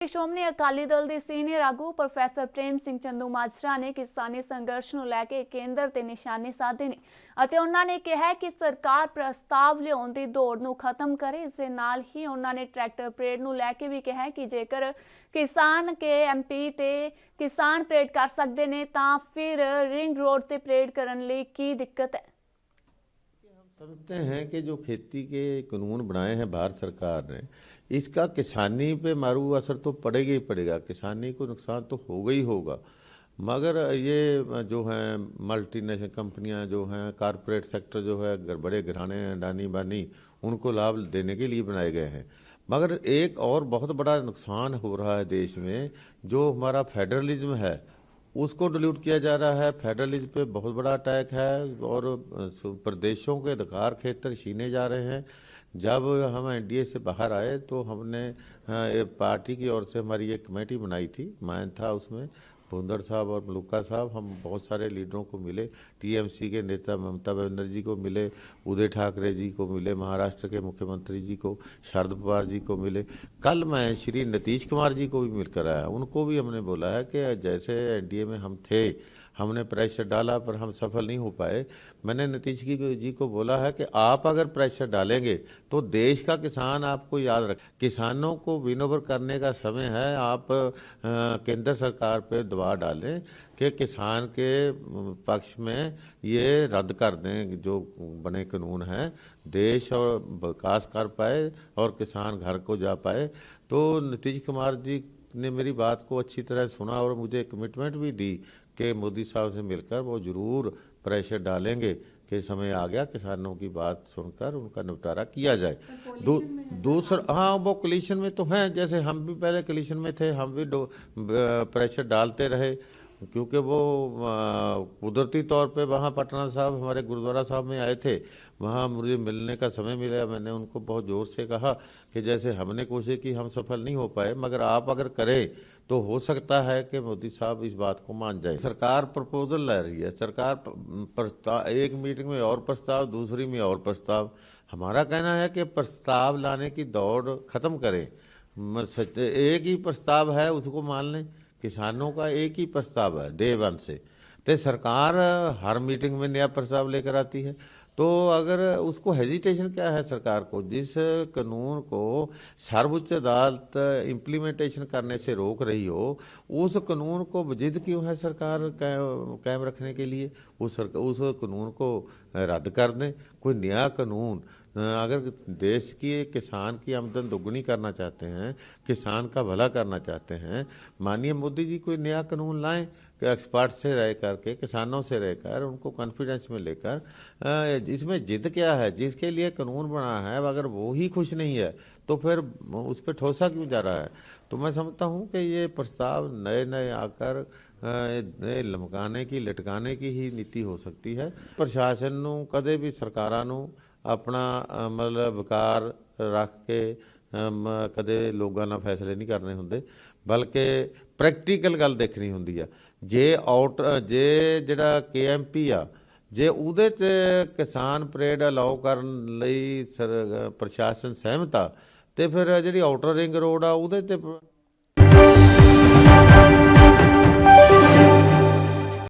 ਸ਼੍ਰੋਮਣੀ ਅਕਾਲੀ ਦਲ ਦੇ ਸੀਨੀਅਰ ਆਗੂ ਪ੍ਰੋਫੈਸਰ ਪ੍ਰੇਮ ਸਿੰਘ ਚੰਦੂਮਾਜਰਾ ਨੇ ਕਿਸਾਨੀ ਸੰਘਰਸ਼ ਨੂੰ ਲੈ ਕੇ ਕੇਂਦਰ ਤੇ ਨਿਸ਼ਾਨੇ ਸਾਧੇ ਨੇ ਅਤੇ ਉਹਨਾਂ ਨੇ ਕਿਹਾ ਕਿ ਸਰਕਾਰ ਪ੍ਰਸਤਾਵ ਲਿਆਉਣ ਦੀ ਦੌੜ ਨੂੰ ਖਤਮ ਕਰੇ। ਇਸ ਦੇ ਨਾਲ ਹੀ ਉਹਨਾਂ ਨੇ ਟਰੈਕਟਰ ਪਰੇਡ ਨੂੰ ਲੈ ਕੇ ਵੀ ਕਿਹਾ ਕਿ ਜੇਕਰ ਕਿਸਾਨ ਕੇ ਐਮਪੀ ਤੇ ਕਿਸਾਨ ਪਰੇਡ कर सकते हैं तो फिर रिंग रोड से परेड करने लिए की दिक्कत है। हम समझते हैं कि जो खेती के कानून बनाए हैं भारत सरकार ने, इसका किसानी पे मारू असर तो पड़ेगा ही पड़ेगा। किसानी को नुकसान तो होगा ही होगा, मगर ये जो है मल्टीनेशनल कंपनियां जो हैं, कारपोरेट सेक्टर जो है, बड़े घराने अडानी बानी, उनको लाभ देने के लिए बनाए गए हैं। मगर एक और बहुत बड़ा नुकसान हो रहा है देश में, जो हमारा फेडरलिज्म है उसको डिल्यूट किया जा रहा है। फेडरलिज्म पे बहुत बड़ा अटैक है और प्रदेशों के अधिकार क्षेत्र छीने जा रहे हैं। जब हम एनडीए से बाहर आए तो हमने पार्टी की ओर से हमारी एक कमेटी बनाई थी, मैं था उसमें, भूंदड़ साहब और मलूका साहब, हम बहुत सारे लीडरों को मिले, टीएमसी के नेता ममता बनर्जी जी को मिले, उदय ठाकरे जी को मिले, महाराष्ट्र के मुख्यमंत्री जी को, शरद पवार जी को मिले। कल मैं श्री नीतीश कुमार जी को भी मिलकर आया, उनको भी हमने बोला है कि जैसे एनडीए में हम थे, हमने प्रेशर डाला पर हम सफल नहीं हो पाए। मैंने नीतीश जी को बोला है कि आप अगर प्रेशर डालेंगे तो देश का किसान आपको याद रखे। किसानों को विनोवर करने का समय है। आप केंद्र सरकार पे दबाव डालें कि किसान के पक्ष में ये रद्द कर दें जो बने कानून हैं, देश और विकास कर पाए और किसान घर को जा पाए। तो नीतीश कुमार जी ने मेरी बात को अच्छी तरह सुना और मुझे कमिटमेंट भी दी कि मोदी साहब से मिलकर वो जरूर प्रेशर डालेंगे कि समय आ गया किसानों की बात सुनकर उनका निपटारा किया जाए। दूसरा, हाँ, वो कोलिशन में तो हैं, जैसे हम भी पहले कोलिशन में थे, हम भी प्रेशर डालते रहे, क्योंकि वो कुदरती तौर पे वहाँ पटना साहब हमारे गुरुद्वारा साहब में आए थे, वहाँ मुझे मिलने का समय मिला। मैंने उनको बहुत ज़ोर से कहा कि जैसे हमने कोशिश की, हम सफल नहीं हो पाए, मगर आप अगर करें तो हो सकता है कि मोदी साहब इस बात को मान जाए। सरकार प्रपोजल ला रही है, सरकार प्रस्ताव, एक मीटिंग में और प्रस्ताव, दूसरी में और प्रस्ताव। हमारा कहना है कि प्रस्ताव लाने की दौड़ खत्म करें। एक ही प्रस्ताव है, उसको मान लें। किसानों का एक ही प्रस्ताव है डे वन से, तो सरकार हर मीटिंग में नया प्रस्ताव लेकर आती है। तो अगर उसको हेजिटेशन क्या है सरकार को, जिस कानून को सर्वोच्च अदालत इम्प्लीमेंटेशन करने से रोक रही हो, उस कानून को जिद क्यों है सरकार कायम रखने के लिए? उस कानून को रद्द कर दें, कोई नया कानून। अगर देश की किसान की आमदन दोगुनी करना चाहते हैं, किसान का भला करना चाहते हैं, माननीय मोदी जी कोई नया कानून लाएं कि एक्सपर्ट से रह करके, किसानों से रहकर, उनको कॉन्फिडेंस में लेकर। इसमें जिद क्या है? जिसके लिए कानून बना है अगर वो ही खुश नहीं है तो फिर उस पर ठोसा क्यों जा रहा है? तो मैं समझता हूँ कि ये प्रस्ताव नए नए आकर लमकाने की, लटकाने की ही नीति हो सकती है। प्रशासन नूं कदे भी सरकारां नूं अपना मतलब विकार रख के कदे लोगों नाल फैसले नहीं करने हुंदे, बल्कि प्रैक्टिकल गल देखनी हुंदी आ। जे जिहड़ा KMP आ, जे उहदे ते किसान परेड अलाउ करन लई प्रशासन सहमत आ, ते फिर जिहड़ी आउटर रिंग रोड आ उहदे ते